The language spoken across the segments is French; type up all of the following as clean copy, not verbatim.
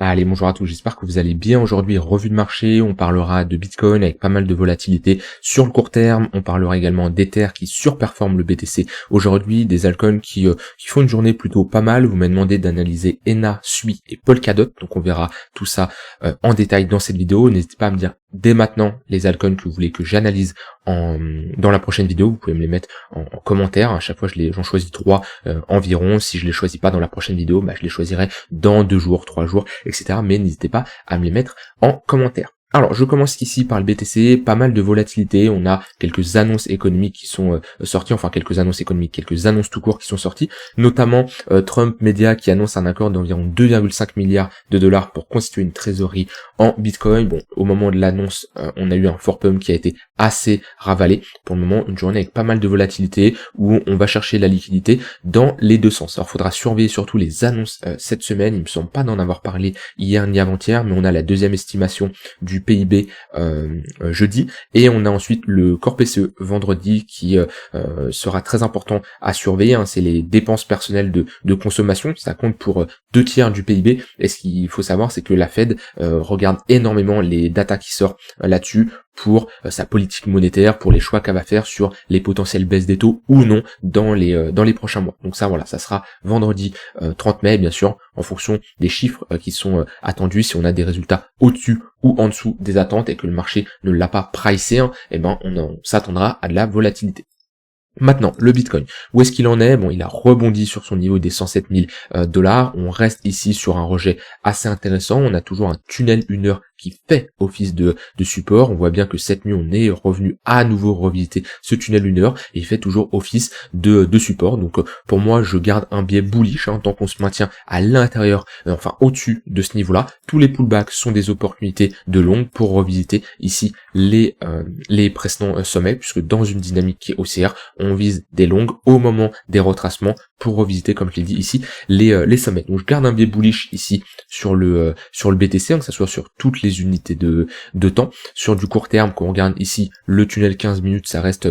Allez, bonjour à tous, j'espère que vous allez bien. Aujourd'hui, revue de marché, on parlera de Bitcoin avec pas mal de volatilité sur le court terme, on parlera également d'Ether qui surperforme le BTC aujourd'hui, des altcoins qui font une journée plutôt pas mal. Vous m'avez demandé d'analyser ENA, SUI et Polkadot, donc on verra tout ça en détail dans cette vidéo. N'hésitez pas à me dire dès maintenant les altcoins que vous voulez que j'analyse dans la prochaine vidéo. Vous pouvez me les mettre en commentaire. À chaque fois, j'en choisis 3 environ. Si je les choisis pas dans la prochaine vidéo, je les choisirai dans 2 jours, 3 jours, etc. Mais n'hésitez pas à me les mettre en commentaire. Alors, je commence ici par le BTC, pas mal de volatilité, on a quelques annonces économiques qui sont sorties, enfin quelques annonces tout court qui sont sorties, notamment Trump Media qui annonce un accord d'environ 2,5 milliards de dollars pour constituer une trésorerie en Bitcoin. Bon, au moment de l'annonce, on a eu un fort pump qui a été assez ravalé. Pour le moment, une journée avec pas mal de volatilité où on va chercher la liquidité dans les deux sens. Alors, il faudra surveiller surtout les annonces cette semaine. Il me semble pas d'en avoir parlé hier ni avant-hier, mais on a la deuxième estimation du PIB jeudi, et on a ensuite le corps PCE vendredi qui sera très important à surveiller. C'est les dépenses personnelles de consommation, ça compte pour 2/3 du PIB, et ce qu'il faut savoir, c'est que la Fed regarde énormément les datas qui sortent là-dessus pour sa politique monétaire, pour les choix qu'elle va faire sur les potentielles baisses des taux ou non dans les prochains mois. Donc ça, voilà, ça sera vendredi 30 mai, bien sûr, en fonction des chiffres qui sont attendus. Si on a des résultats au-dessus ou en dessous des attentes et que le marché ne l'a pas pricé, on s'attendra à de la volatilité. Maintenant, le Bitcoin, où est-ce qu'il en est? Bon, il a rebondi sur son niveau des 107 000 dollars. On reste ici sur un rejet assez intéressant. On a toujours un tunnel 1 heure qui fait office de support. On voit bien que cette nuit, on est revenu à nouveau revisiter ce tunnel 1 heure et il fait toujours office de support. Donc, pour moi, je garde un biais bullish tant qu'on se maintient à l'intérieur, au-dessus de ce niveau-là. Tous les pullbacks sont des opportunités de longue pour revisiter ici les précédents sommets, puisque dans une dynamique qui est haussière, on vise des longues au moment des retracements pour revisiter, comme je l'ai dit ici, les sommets. Donc je garde un biais bullish ici sur le BTC, que ça soit sur toutes les unités de temps. Sur du court terme, quand on regarde ici le tunnel 15 minutes, ça reste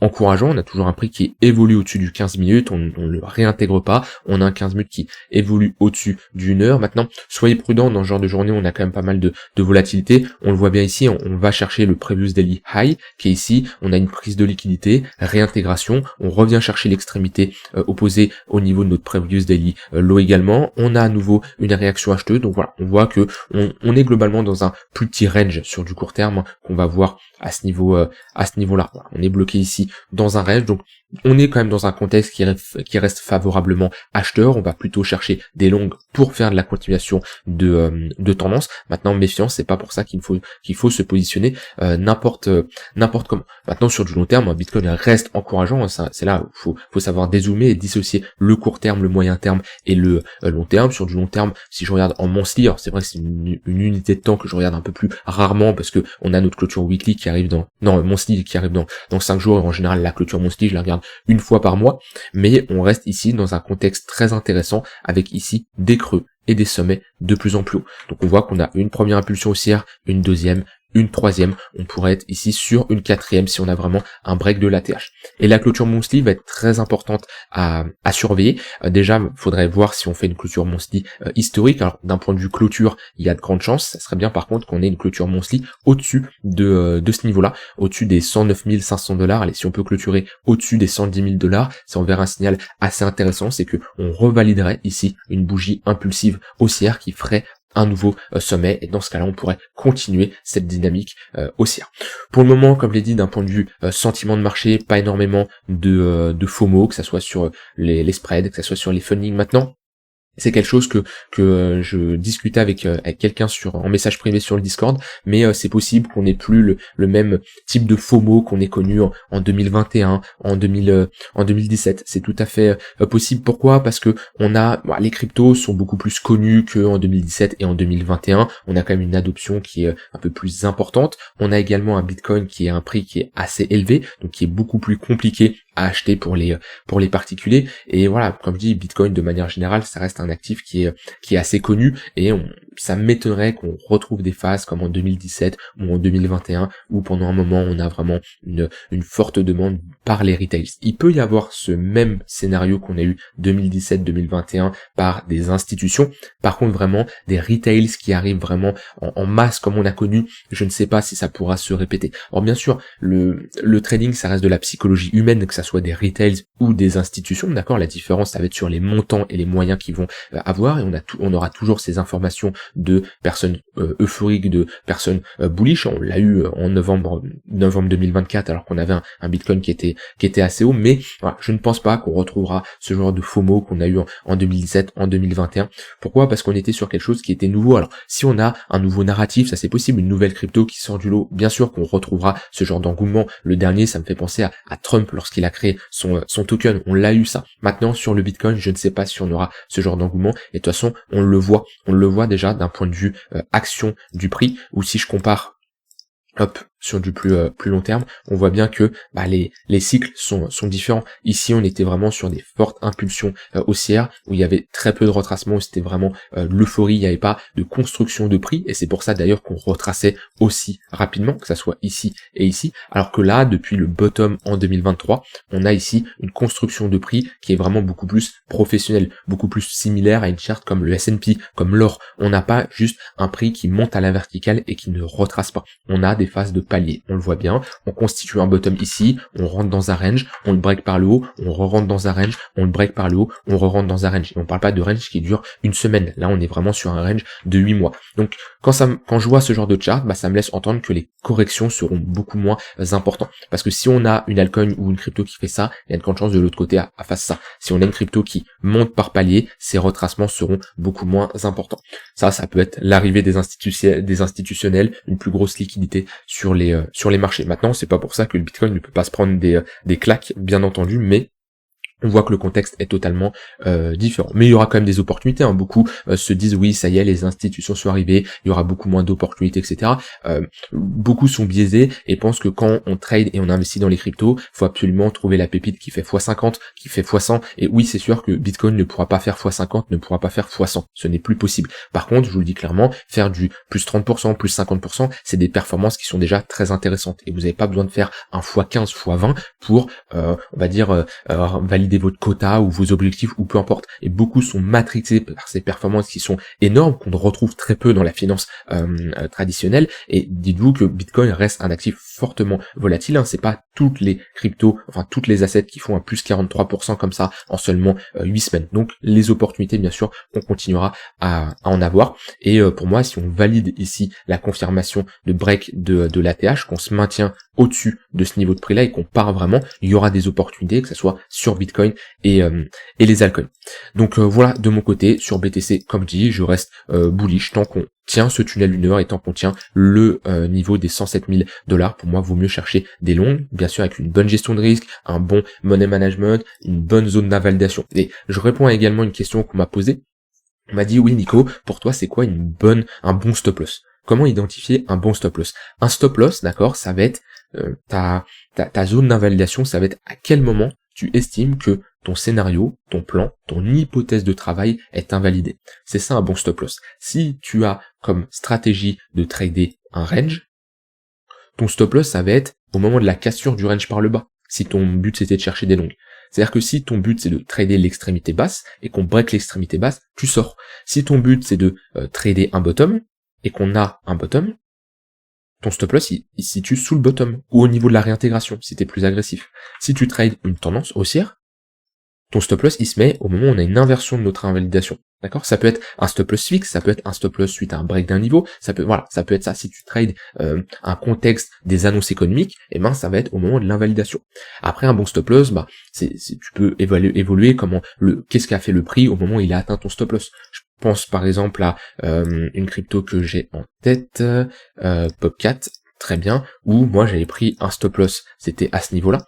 encourageant. On a toujours un prix qui évolue au-dessus du 15 minutes, on le réintègre pas. On a un 15 minutes qui évolue au-dessus d'une heure. Maintenant, soyez prudents dans ce genre de journée, on a quand même pas mal de volatilité. On le voit bien ici, on va chercher le previous daily high qui est ici. On a une prise de liquidité, réintégration, on revient chercher l'extrémité opposée au niveau de notre previous daily low également. On a à nouveau une réaction acheteuse. Donc voilà, on voit que on est globalement dans un plus petit range sur du court terme qu'on va voir à ce niveau-là. Voilà, on est bloqué ici dans un range. Donc on est quand même dans un contexte qui reste favorablement acheteur. On va plutôt chercher des longues pour faire de la continuation de tendance. Maintenant, méfiance, c'est pas pour ça qu'il faut se positionner n'importe comment. Maintenant, sur du long terme, Bitcoin reste encourageant. C'est là où faut savoir dézoomer et dissocier le court terme, le moyen terme et le long terme. Sur du long terme, si je regarde en monthly, alors c'est vrai que c'est une unité de temps que je regarde un peu plus rarement parce que on a notre clôture weekly qui arrive monthly qui arrive dans 5 jours, et en général la clôture monthly je la regarde une fois par mois, mais on reste ici dans un contexte très intéressant avec ici des creux et des sommets de plus en plus hauts. Donc on voit qu'on a une première impulsion haussière, une deuxième, une troisième, on pourrait être ici sur une quatrième si on a vraiment un break de l'ATH. Et la clôture monthly va être très importante à surveiller. Déjà, il faudrait voir si on fait une clôture monthly historique. Alors d'un point de vue clôture, il y a de grandes chances. Ça serait bien par contre qu'on ait une clôture monthly au-dessus de ce niveau-là, au-dessus des 109 500 dollars. Allez, si on peut clôturer au-dessus des 110 000 dollars, ça enverra un signal assez intéressant, c'est que on revaliderait ici une bougie impulsive haussière qui ferait un nouveau sommet, et dans ce cas-là on pourrait continuer cette dynamique haussière. Pour le moment, comme je l'ai dit, d'un point de vue sentiment de marché, pas énormément de FOMO, que ça soit sur les spreads, que ça soit sur les fundings. Maintenant, c'est quelque chose que je discutais avec quelqu'un en message privé sur le Discord, mais c'est possible qu'on n'ait plus le même type de FOMO qu'on ait connu en 2021, en 2017. C'est tout à fait possible. Pourquoi? Parce que les cryptos sont beaucoup plus connus qu'en 2017 et en 2021. On a quand même une adoption qui est un peu plus importante. On a également un Bitcoin qui est un prix qui est assez élevé, donc qui est beaucoup plus compliqué à acheter pour les particuliers. Et voilà, comme je dis, Bitcoin de manière générale, ça reste un actif qui est assez connu, et ça m'étonnerait qu'on retrouve des phases comme en 2017 ou en 2021 où pendant un moment on a vraiment une forte demande par les retails. Il peut y avoir ce même scénario qu'on a eu 2017-2021 par des institutions. Par contre vraiment des retails qui arrivent vraiment en masse comme on a connu, je ne sais pas si ça pourra se répéter. Alors bien sûr, le trading ça reste de la psychologie humaine, que ça soit des retails ou des institutions, d'accord. La différence ça va être sur les montants et les moyens qu'ils vont avoir, et on aura toujours ces informations de personnes euphoriques, de personnes bullish. On l'a eu en novembre 2024 alors qu'on avait un Bitcoin qui était assez haut, mais voilà, je ne pense pas qu'on retrouvera ce genre de FOMO qu'on a eu en 2017, en 2021. Pourquoi? Parce qu'on était sur quelque chose qui était nouveau. Alors si on a un nouveau narratif, ça c'est possible, une nouvelle crypto qui sort du lot, bien sûr qu'on retrouvera ce genre d'engouement. Le dernier, ça me fait penser à Trump lorsqu'il a créé son token, on l'a eu ça. Maintenant sur le Bitcoin, je ne sais pas si on aura ce genre d'engouement, et de toute façon on le voit déjà d'un point de vue action du prix, ou si je compare sur du plus long terme, on voit bien que les cycles sont différents. Ici on était vraiment sur des fortes impulsions haussières où il y avait très peu de retracement, où c'était vraiment l'euphorie, il n'y avait pas de construction de prix, et c'est pour ça d'ailleurs qu'on retraçait aussi rapidement, que ça soit ici et ici, alors que là depuis le bottom en 2023 on a ici une construction de prix qui est vraiment beaucoup plus professionnelle, beaucoup plus similaire à une charte comme le S&P, comme l'or. On n'a pas juste un prix qui monte à la verticale et qui ne retrace pas, on a des phases de palier, on le voit bien, on constitue un bottom ici, on rentre dans un range, on le break par le haut, on re-rentre dans un range, on le break par le haut, on re-rentre dans un range, et on parle pas de range qui dure une semaine, là on est vraiment sur un range de 8 mois. Donc quand je vois ce genre de chart, ça me laisse entendre que les corrections seront beaucoup moins importantes, parce que si on a une altcoin ou une crypto qui fait ça, il y a de grandes chances de l'autre côté à fasse ça. Si on a une crypto qui monte par palier, ces retracements seront beaucoup moins importants. Ça peut être l'arrivée des institutionnels, une plus grosse liquidité sur les marchés. Maintenant, c'est pas pour ça que le Bitcoin ne peut pas se prendre des claques, bien entendu, mais on voit que le contexte est totalement différent. Mais il y aura quand même des opportunités, hein. Beaucoup se disent oui, ça y est, les institutions sont arrivées, il y aura beaucoup moins d'opportunités, etc. Beaucoup sont biaisés et pensent que quand on trade et on investit dans les cryptos, faut absolument trouver la pépite qui fait x50, qui fait x100. Et oui, c'est sûr que Bitcoin ne pourra pas faire x50, ne pourra pas faire x100. Ce n'est plus possible. Par contre, je vous le dis clairement, faire du plus 30%, plus 50%, c'est des performances qui sont déjà très intéressantes. Et vous n'avez pas besoin de faire un x15, x20 pour, on va dire, valider votre quota ou vos objectifs ou peu importe. Et beaucoup sont matrixés par ces performances qui sont énormes, qu'on retrouve très peu dans la finance traditionnelle. Et dites-vous que Bitcoin reste un actif fortement volatile, hein. C'est pas toutes les cryptos, enfin toutes les assets qui font un plus 43% comme ça en seulement 8 semaines. Donc les opportunités, bien sûr, on continuera à en avoir. Et pour moi, si on valide ici la confirmation de break de l'ATH, qu'on se maintient au-dessus de ce niveau de prix là et qu'on part vraiment, il y aura des opportunités, que ce soit sur Bitcoin et les altcoins. Donc voilà, de mon côté, sur BTC, comme dit, je reste bullish tant qu'on tient ce tunnel 1 heure et tant qu'on tient le niveau des 107 000 $. Pour moi, vaut mieux chercher des longues, bien sûr avec une bonne gestion de risque, un bon money management, une bonne zone d'invalidation. Et je réponds à également une question qu'on m'a posée. On m'a dit, oui Nico, pour toi c'est quoi un bon stop loss? Comment identifier un bon stop loss? Un stop loss, d'accord, ça va être ta zone d'invalidation, ça va être à quel moment tu estimes que ton scénario, ton plan, ton hypothèse de travail est invalidé. C'est ça un bon stop loss. Si tu as comme stratégie de trader un range, ton stop loss ça va être au moment de la cassure du range par le bas, si ton but c'était de chercher des longues. C'est-à-dire que si ton but c'est de trader l'extrémité basse et qu'on break l'extrémité basse, tu sors. Si ton but c'est de trader un bottom et qu'on a un bottom, ton stop loss il se situe sous le bottom ou au niveau de la réintégration si t'es plus agressif. Si tu trades une tendance haussière, ton stop loss il se met au moment où on a une inversion de notre invalidation. D'accord? Ça peut être un stop loss fixe, ça peut être un stop loss suite à un break d'un niveau, ça peut être ça. Si tu trades un contexte des annonces économiques, ça va être au moment de l'invalidation. Après un bon stop loss, tu peux évoluer qu'est-ce qu'a fait le prix au moment où il a atteint ton stop loss. Je pense par exemple à une crypto que j'ai en tête, Popcat, très bien, où moi j'avais pris un stop loss, c'était à ce niveau-là,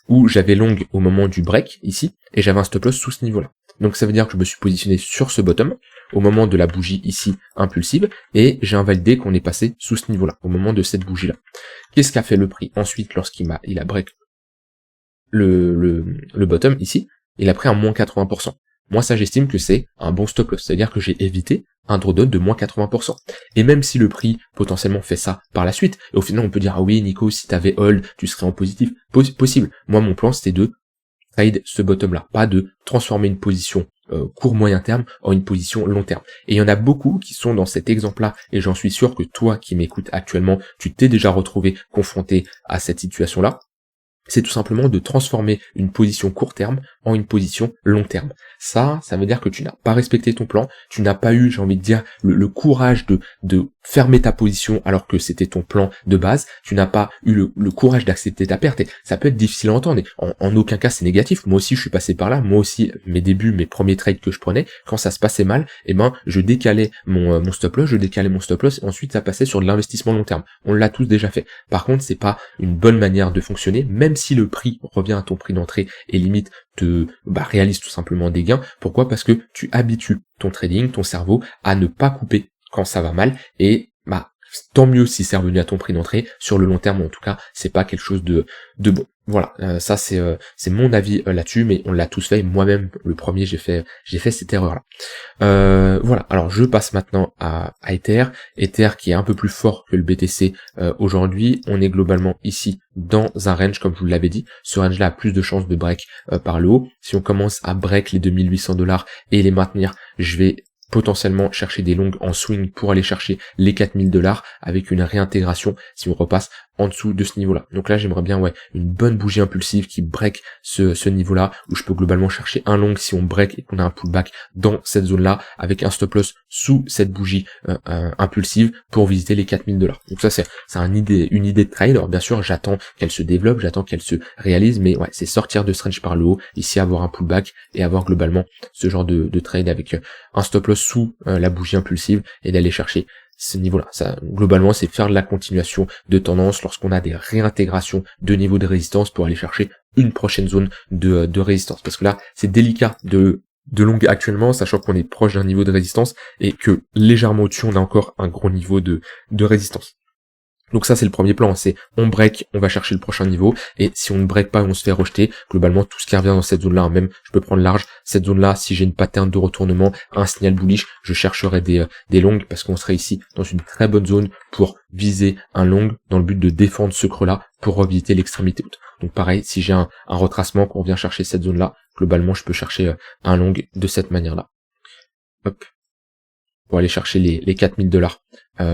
où j'avais long au moment du break ici, et j'avais un stop loss sous ce niveau-là. Donc ça veut dire que je me suis positionné sur ce bottom, au moment de la bougie ici impulsive, et j'ai invalidé qu'on est passé sous ce niveau-là, au moment de cette bougie-là. Qu'est-ce qu'a fait le prix ensuite lorsqu'il a break le bottom ici? Il a pris un moins 80%. Moi ça j'estime que c'est un bon stop loss, c'est-à-dire que j'ai évité un drawdown de moins 80%. Et même si le prix potentiellement fait ça par la suite, et au final on peut dire, ah oui Nico, si t'avais hold, tu serais en positif, possible. Moi mon plan c'était de trade ce bottom là, pas de transformer une position court moyen terme en une position long terme. Et il y en a beaucoup qui sont dans cet exemple là, et j'en suis sûr que toi qui m'écoutes actuellement, tu t'es déjà retrouvé confronté à cette situation là. C'est tout simplement de transformer une position court terme en une position long terme. Ça veut dire que tu n'as pas respecté ton plan, tu n'as pas eu, j'ai envie de dire, le courage de fermer ta position alors que c'était ton plan de base, tu n'as pas eu le courage d'accepter ta perte, et ça peut être difficile à entendre, et en aucun cas c'est négatif. Moi aussi je suis passé par là, moi aussi mes débuts, mes premiers trades que je prenais, quand ça se passait mal, je décalais mon stop loss, et ensuite ça passait sur de l'investissement long terme. On l'a tous déjà fait. Par contre, c'est pas une bonne manière de fonctionner, même si le prix revient à ton prix d'entrée et limite te réalise tout simplement des gains. Pourquoi? Parce que tu habitues ton trading, ton cerveau à ne pas couper quand ça va mal, et tant mieux si c'est revenu à ton prix d'entrée. Sur le long terme, en tout cas, c'est pas quelque chose de bon. Voilà, ça c'est mon avis là-dessus, mais on l'a tous fait. Moi-même, le premier, j'ai fait cette erreur-là. Voilà. Alors je passe maintenant à Ether. Ether qui est un peu plus fort que le BTC aujourd'hui. On est globalement ici dans un range, comme je vous l'avais dit. Ce range-là a plus de chances de break par le haut. Si on commence à break les $2 800 et les maintenir, je vais potentiellement chercher des longues en swing pour aller chercher les $4 000 avec une réintégration si on repasse en dessous de ce niveau-là. Donc là, j'aimerais bien une bonne bougie impulsive qui break ce niveau-là, où je peux globalement chercher un long si on break et qu'on a un pullback dans cette zone-là, avec un stop loss sous cette bougie impulsive pour visiter les $4 000. Donc ça, c'est une idée de trade. Alors bien sûr, j'attends qu'elle se développe, j'attends qu'elle se réalise, mais c'est sortir de ce range par le haut, ici avoir un pullback et avoir globalement ce genre de trade avec un stop loss sous la bougie impulsive et d'aller chercher ce niveau-là. Ça, globalement, c'est faire de la continuation de tendance lorsqu'on a des réintégrations de niveaux de résistance pour aller chercher une prochaine zone de résistance. Parce que là, c'est délicat de longue actuellement, sachant qu'on est proche d'un niveau de résistance et que légèrement au-dessus, on a encore un gros niveau de résistance. Donc ça c'est le premier plan, c'est on break, on va chercher le prochain niveau, et si on ne break pas, on se fait rejeter. Globalement tout ce qui revient dans cette zone là, même je peux prendre large, cette zone là, si j'ai une pattern de retournement, un signal bullish, je chercherai des longues, parce qu'on serait ici dans une très bonne zone pour viser un long dans le but de défendre ce creux là pour revisiter l'extrémité haute. Donc pareil, si j'ai un retracement, qu'on vient chercher cette zone là, globalement je peux chercher un long de cette manière là. Hop, pour aller chercher les $4 000,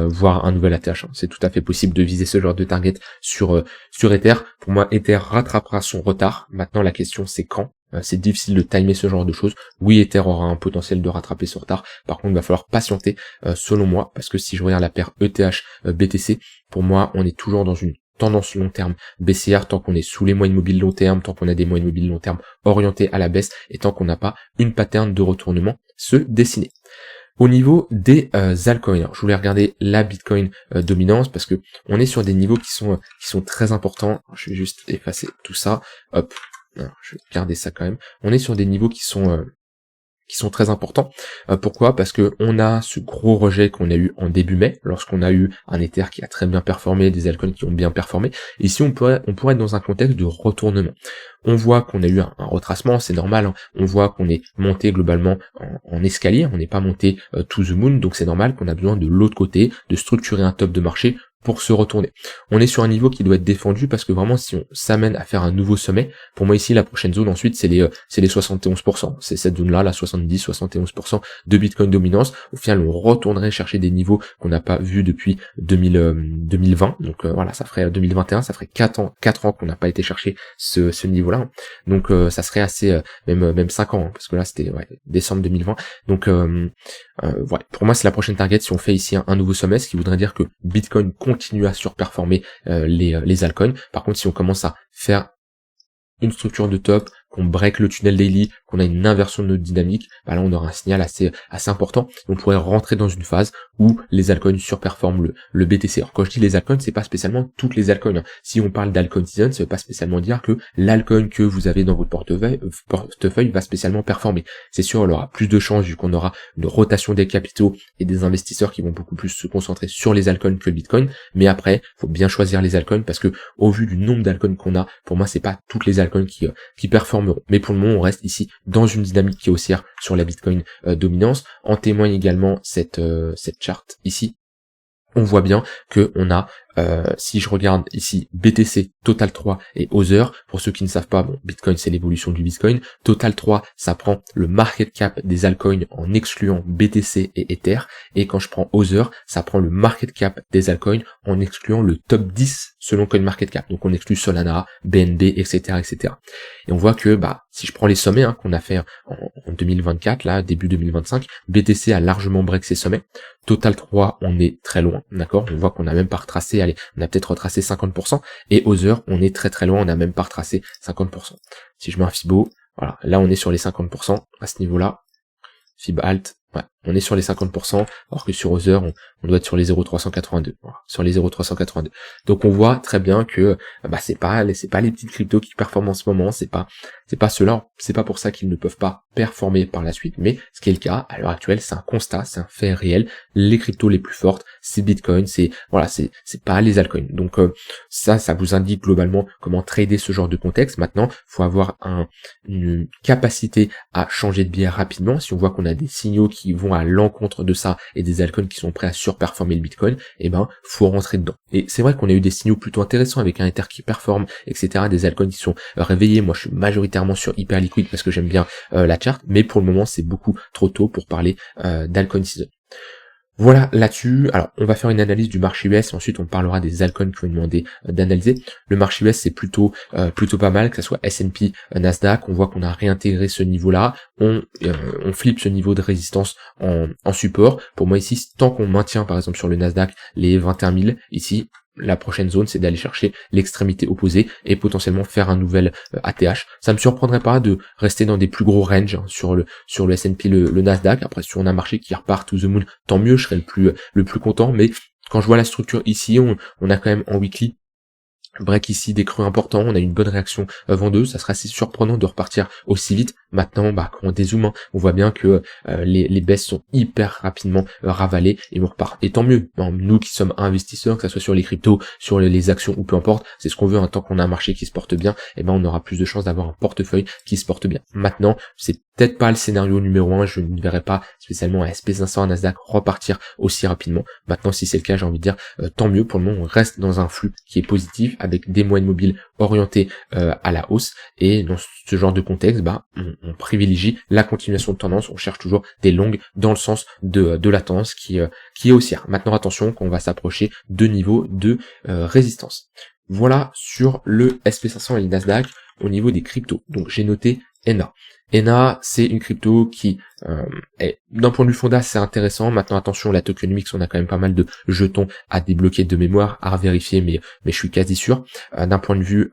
voire un nouvel ATH. C'est tout à fait possible de viser ce genre de target sur Ether. Pour moi, Ether rattrapera son retard. Maintenant, la question c'est quand. C'est difficile de timer ce genre de choses. Oui, Ether aura un potentiel de rattraper ce retard. Par contre, il va falloir patienter, selon moi, parce que si je regarde la paire ETH BTC, pour moi, on est toujours dans une tendance long terme baissière, tant qu'on est sous les moyennes mobiles long terme, tant qu'on a des moyennes mobiles long terme orientées à la baisse, et tant qu'on n'a pas une pattern de retournement se dessiner. Au niveau des altcoins, alors, je voulais regarder la Bitcoin dominance parce que on est sur des niveaux qui sont très importants. Alors, je vais juste effacer tout ça. Hop, alors, je vais garder ça quand même. On est sur des niveaux qui sont très importants. Pourquoi? Parce que on a ce gros rejet qu'on a eu en début mai, lorsqu'on a eu un Ether qui a très bien performé, des altcoins qui ont bien performé. Ici, on pourrait être dans un contexte de retournement. On voit qu'on a eu un retracement, c'est normal, hein. On voit qu'on est monté globalement en escalier, on n'est pas monté to the moon, donc c'est normal qu'on a besoin de l'autre côté, de structurer un top de marché pour se retourner. On est sur un niveau qui doit être défendu parce que vraiment si on s'amène à faire un nouveau sommet, pour moi ici la prochaine zone ensuite c'est les 71%. C'est cette zone là, la 70-71% de Bitcoin dominance. Au final on retournerait chercher des niveaux qu'on n'a pas vus depuis 2020. Donc voilà, ça ferait 2021, ça ferait 4 ans qu'on n'a pas été chercher ce niveau-là. Donc ça serait assez même 5 ans, hein, parce que là c'était décembre 2020. Donc pour moi c'est la prochaine target si on fait ici un nouveau sommet, ce qui voudrait dire que Bitcoin continue à surperformer les altcoins. Par contre si on commence à faire une structure de top, qu'on break le tunnel daily, qu'on a une inversion de notre dynamique, là on aura un signal assez important. On pourrait rentrer dans une phase où les altcoins surperforment le BTC. Alors quand je dis les altcoins, c'est pas spécialement toutes les altcoins, hein. Si on parle d'altcoin season, ça veut pas spécialement dire que l'altcoin que vous avez dans votre portefeuille va spécialement performer. C'est sûr, on aura plus de chances vu qu'on aura une rotation des capitaux et des investisseurs qui vont beaucoup plus se concentrer sur les altcoins que le Bitcoin. Mais après, faut bien choisir les altcoins parce que au vu du nombre d'altcoins qu'on a, pour moi, c'est pas toutes les altcoins qui performeront. Mais pour le moment, on reste ici dans une dynamique qui est haussière sur la Bitcoin dominance. En témoigne également cette charte ici. On voit bien que on a, si je regarde ici, BTC, Total 3 et Other, pour ceux qui ne savent pas, bon, Bitcoin c'est l'évolution du Bitcoin, Total 3, ça prend le market cap des altcoins en excluant BTC et Ether, et quand je prends Other, ça prend le market cap des altcoins en excluant le top 10 selon CoinMarketCap, donc on exclut Solana, BNB, etc., etc. Et on voit que, si je prends les sommets qu'on a fait en 2024, là, début 2025, BTC a largement break ses sommets, Total 3, on est très loin, d'accord? On voit qu'on a même pas retracé, allez, on a peut-être retracé 50%, et Other, on est très très loin, on a même pas retracé 50%. Si je mets un Fibo, voilà, là on est sur les 50% à ce niveau-là, Fib Alt, ouais, on est sur les 50%, alors que sur Other, on doit être sur les 0,382, voilà, sur les 0,382. Donc on voit très bien que c'est pas les petites cryptos qui performent en ce moment, c'est pas cela, c'est pas pour ça qu'ils ne peuvent pas performer par la suite, mais ce qui est le cas à l'heure actuelle, c'est un constat, c'est un fait réel. Les cryptos les plus fortes, c'est Bitcoin, c'est pas les altcoins. Donc ça vous indique globalement comment trader ce genre de contexte. Maintenant, faut avoir une capacité à changer de biais rapidement. Si on voit qu'on a des signaux qui vont à l'encontre de ça et des altcoins qui sont prêts à surperformer le Bitcoin, faut rentrer dedans. Et c'est vrai qu'on a eu des signaux plutôt intéressants avec un Ether qui performe, etc., des altcoins qui sont réveillés. Moi, je suis majoritairement sur Hyperliquid parce que j'aime bien la chart, mais pour le moment, c'est beaucoup trop tôt pour parler d'altcoin season. Voilà là-dessus. Alors, on va faire une analyse du marché US, ensuite on parlera des altcoins qui vont demander d'analyser. Le marché US, c'est plutôt pas mal, que ce soit S&P, Nasdaq. On voit qu'on a réintégré ce niveau-là. On flippe ce niveau de résistance en support. Pour moi ici, tant qu'on maintient par exemple sur le Nasdaq les 21 000, ici, la prochaine zone, c'est d'aller chercher l'extrémité opposée et potentiellement faire un nouvel ATH. Ça me surprendrait pas de rester dans des plus gros ranges sur le S&P, le Nasdaq. Après, si on a un marché qui repart to the moon, tant mieux, je serais le plus content. Mais quand je vois la structure ici, on a quand même en weekly break ici des creux importants, on a une bonne réaction vendeuse, ça serait assez surprenant de repartir aussi vite. Maintenant, quand on dézoome, on voit bien que les baisses sont hyper rapidement ravalées et on repart. Et tant mieux, nous qui sommes investisseurs, que ça soit sur les cryptos, sur les actions ou peu importe, c'est ce qu'on veut, tant qu'on a un marché qui se porte bien, on aura plus de chances d'avoir un portefeuille qui se porte bien. Maintenant, c'est peut-être pas le scénario numéro 1, je ne verrai pas spécialement un SP500, un Nasdaq repartir aussi rapidement. Maintenant, si c'est le cas, j'ai envie de dire, tant mieux, pour le moment, on reste dans un flux qui est positif, avec des moyennes mobiles orientées à la hausse, et dans ce genre de contexte, on privilégie la continuation de tendance, on cherche toujours des longues dans le sens de la tendance qui est haussière. Maintenant attention qu'on va s'approcher de niveaux de résistance. Voilà sur le SP500 et le Nasdaq au niveau des cryptos. Donc j'ai noté ENA. ENA, c'est une crypto qui est, d'un point de vue fonda, c'est intéressant. Maintenant, attention, la tokenomics, on a quand même pas mal de jetons à débloquer de mémoire, à vérifier, mais je suis quasi sûr. D'un point de vue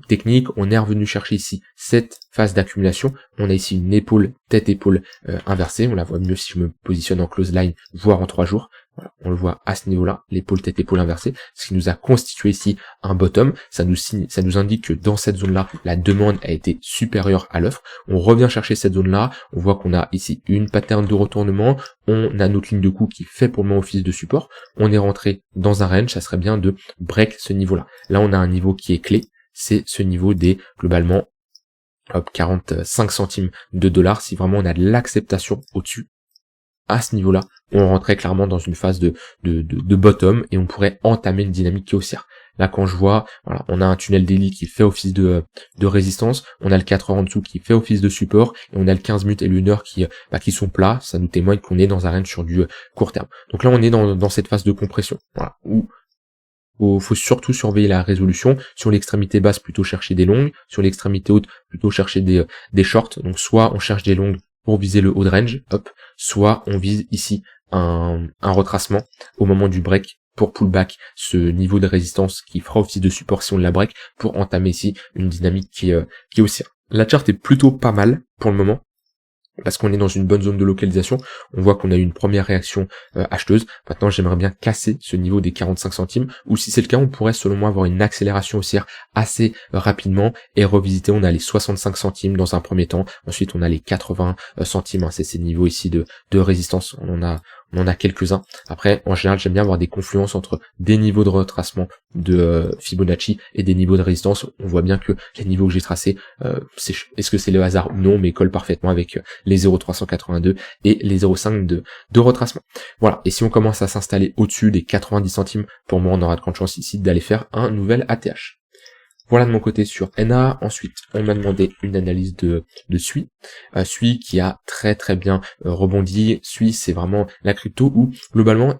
technique, on est revenu chercher ici cette phase d'accumulation. On a ici une épaule, tête-épaule inversée. On la voit mieux si je me positionne en close line, voire en 3 jours. Voilà, on le voit à ce niveau-là, l'épaule tête épaule inversée, ce qui nous a constitué ici un bottom. Ça nous indique que dans cette zone-là, la demande a été supérieure à l'offre. On revient chercher cette zone-là, on voit qu'on a ici une pattern de retournement, on a notre ligne de coup qui fait pour le moment office de support. On est rentré dans un range, ça serait bien de break ce niveau-là. Là, on a un niveau qui est clé, c'est ce niveau des globalement 45 centimes de dollars. Si vraiment on a de l'acceptation au-dessus, à ce niveau-là, on rentrait clairement dans une phase de bottom et on pourrait entamer une dynamique qui est haussière. Là, quand je vois, voilà, on a un tunnel daily qui fait office de résistance, on a le 4 heures en dessous qui fait office de support, et on a le 15 minutes et l'1 heure qui sont plats, ça nous témoigne qu'on est dans un range sur du court terme. Donc là, on est dans cette phase de compression, voilà, où faut surtout surveiller la résolution. Sur l'extrémité basse, plutôt chercher des longues, sur l'extrémité haute, plutôt chercher des shorts. Donc soit on cherche des longues pour viser le haut de range, hop, soit on vise ici un retracement au moment du break pour pullback, ce niveau de résistance qui fera office de support si on la break, pour entamer ici une dynamique qui est haussière. La chart est plutôt pas mal pour le moment. parce qu'on est dans une bonne zone de localisation. On voit qu'on a eu une première réaction acheteuse. Maintenant, j'aimerais bien casser ce niveau des 45 centimes, ou si c'est le cas, on pourrait selon moi avoir une accélération haussière assez rapidement et revisiter. On a les 65 centimes dans un premier temps, ensuite on a les 80 centimes, c'est ces niveaux ici de résistance, on en a quelques-uns. Après, en général, j'aime bien avoir des confluences entre des niveaux de retracement de Fibonacci et des niveaux de résistance. On voit bien que les niveaux que j'ai tracés, est-ce que c'est le hasard ou non, mais collent parfaitement avec les 0,382 et les 0,5 de retracement. Voilà, et si on commence à s'installer au-dessus des 90 centimes, pour moi, on aura de grandes chances ici d'aller faire un nouvel ATH. Voilà de mon côté sur NA. Ensuite, on m'a demandé une analyse de SUI. SUI qui a très très bien rebondi. SUI, c'est vraiment la crypto où, globalement,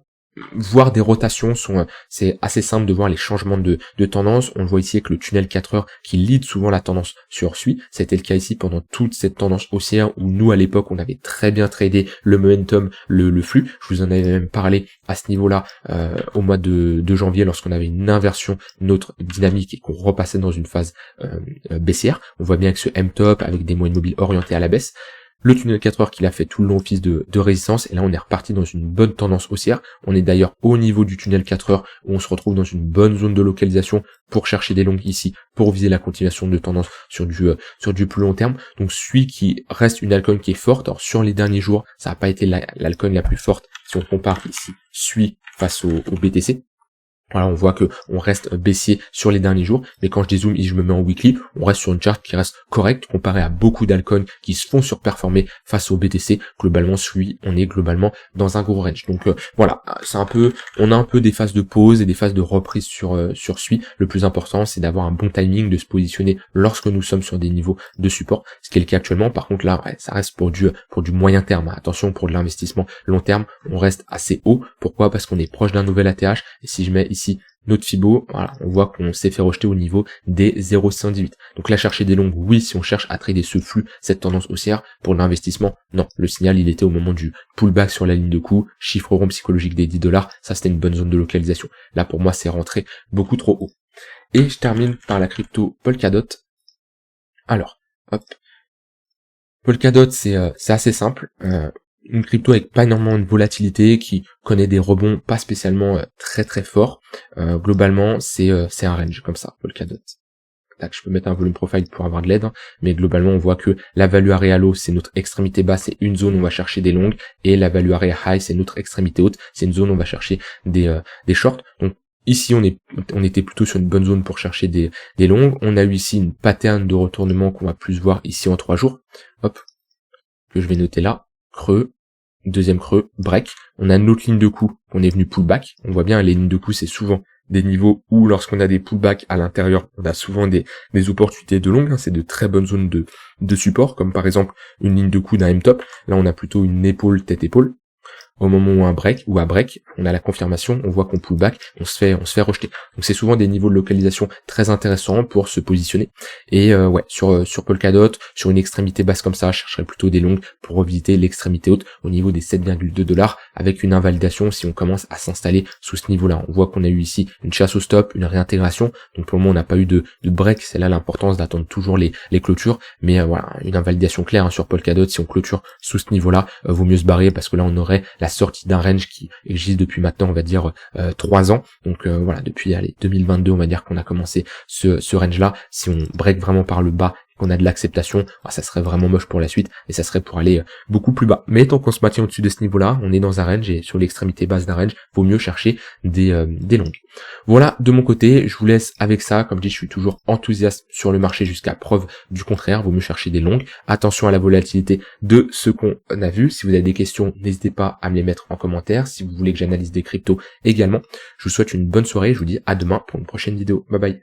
voir des rotations c'est assez simple de voir les changements de tendance. On le voit ici avec le tunnel 4 heures qui lead souvent la tendance sur SUI. C'était le cas ici pendant toute cette tendance haussière où nous à l'époque on avait très bien tradé le momentum, le flux. Je vous en avais même parlé à ce niveau-là au mois de janvier lorsqu'on avait une inversion de notre dynamique et qu'on repassait dans une phase baissière. On voit bien avec ce M-top avec des moyennes mobiles orientées à la baisse. Le tunnel 4 heures qu'il a fait tout le long office de résistance, et là on est reparti dans une bonne tendance haussière. On est d'ailleurs au niveau du tunnel 4 heures où on se retrouve dans une bonne zone de localisation pour chercher des longues ici, pour viser la continuation de tendance sur du plus long terme. Donc celui qui reste une altcoin qui est forte. Alors sur les derniers jours, ça n'a pas été l'alcoin la plus forte si on compare ici SUI face au BTC. Voilà, on voit que on reste baissier sur les derniers jours, mais quand je dézoome et je me mets en weekly, on reste sur une charte qui reste correcte comparé à beaucoup d'alcoins qui se font surperformer face au BTC. Globalement, on est globalement dans un gros range. Donc voilà, on a un peu des phases de pause et des phases de reprise sur SUI. Le plus important, c'est d'avoir un bon timing, de se positionner lorsque nous sommes sur des niveaux de support, ce qui est le cas actuellement. Par contre là, ouais, ça reste pour du moyen terme. Attention, pour de l'investissement long terme, on reste assez haut. Pourquoi? Parce qu'on est proche d'un nouvel ATH. Et si je mets ici notre Fibo, voilà, on voit qu'on s'est fait rejeter au niveau des 0,118. Donc là, chercher des longues, oui, si on cherche à trader ce flux, cette tendance haussière. Pour l'investissement, non. Le signal, il était au moment du pullback sur la ligne de coup, chiffre rond psychologique des $10. Ça, c'était une bonne zone de localisation. Là, pour moi, c'est rentré beaucoup trop haut. Et je termine par la crypto Polkadot. Alors, hop. Polkadot, c'est assez simple. Une crypto avec pas énormément de volatilité, qui connaît des rebonds pas spécialement très très forts. Globalement, c'est un range comme ça, Polkadot. Tac, je peux mettre un volume profile pour avoir de l'aide, hein, mais globalement, on voit que la value area low, c'est notre extrémité basse, c'est une zone où on va chercher des longues, et la value area high, c'est notre extrémité haute, c'est une zone où on va chercher des shorts. Donc ici, on était plutôt sur une bonne zone pour chercher des longues. On a eu ici une pattern de retournement qu'on va plus voir ici en 3 jours. Hop, que je vais noter là. Creux, deuxième creux, break. On a une autre ligne de coup qu'on est venu pullback. On voit bien les lignes de coup, c'est souvent des niveaux où lorsqu'on a des pullbacks à l'intérieur, on a souvent des opportunités de longue, hein. C'est de très bonnes zones de support, comme par exemple une ligne de coup d'un M-top. Là, on a plutôt une épaule, tête-épaule. Au moment où à break, on a la confirmation, on voit qu'on pull back, on se fait rejeter. Donc c'est souvent des niveaux de localisation très intéressants pour se positionner. Et ouais, sur Polkadot, sur une extrémité basse comme ça, je chercherais plutôt des longues pour revisiter l'extrémité haute au niveau des 7,2 $, avec une invalidation si on commence à s'installer sous ce niveau-là. On voit qu'on a eu ici une chasse au stop, une réintégration. Donc pour le moment, on n'a pas eu de break. C'est là l'importance d'attendre toujours les clôtures. Mais voilà, une invalidation claire, hein, sur Polkadot. Si on clôture sous ce niveau-là, vaut mieux se barrer parce que là, on aurait la sortie d'un range qui existe depuis maintenant, on va dire 3 ans. Donc voilà, depuis 2022, on va dire qu'on a commencé ce range-là. Si on break vraiment par le bas, qu'on a de l'acceptation, ça serait vraiment moche pour la suite et ça serait pour aller beaucoup plus bas. Mais tant qu'on se maintient au-dessus de ce niveau-là, on est dans un range et sur l'extrémité basse d'un range, vaut mieux chercher des longues. Voilà de mon côté, je vous laisse avec ça. Comme je dis, je suis toujours enthousiaste sur le marché jusqu'à preuve du contraire. Vaut mieux chercher des longues. Attention à la volatilité de ce qu'on a vu. Si vous avez des questions, n'hésitez pas à me les mettre en commentaire. Si vous voulez que j'analyse des cryptos également, je vous souhaite une bonne soirée. Je vous dis à demain pour une prochaine vidéo. Bye bye.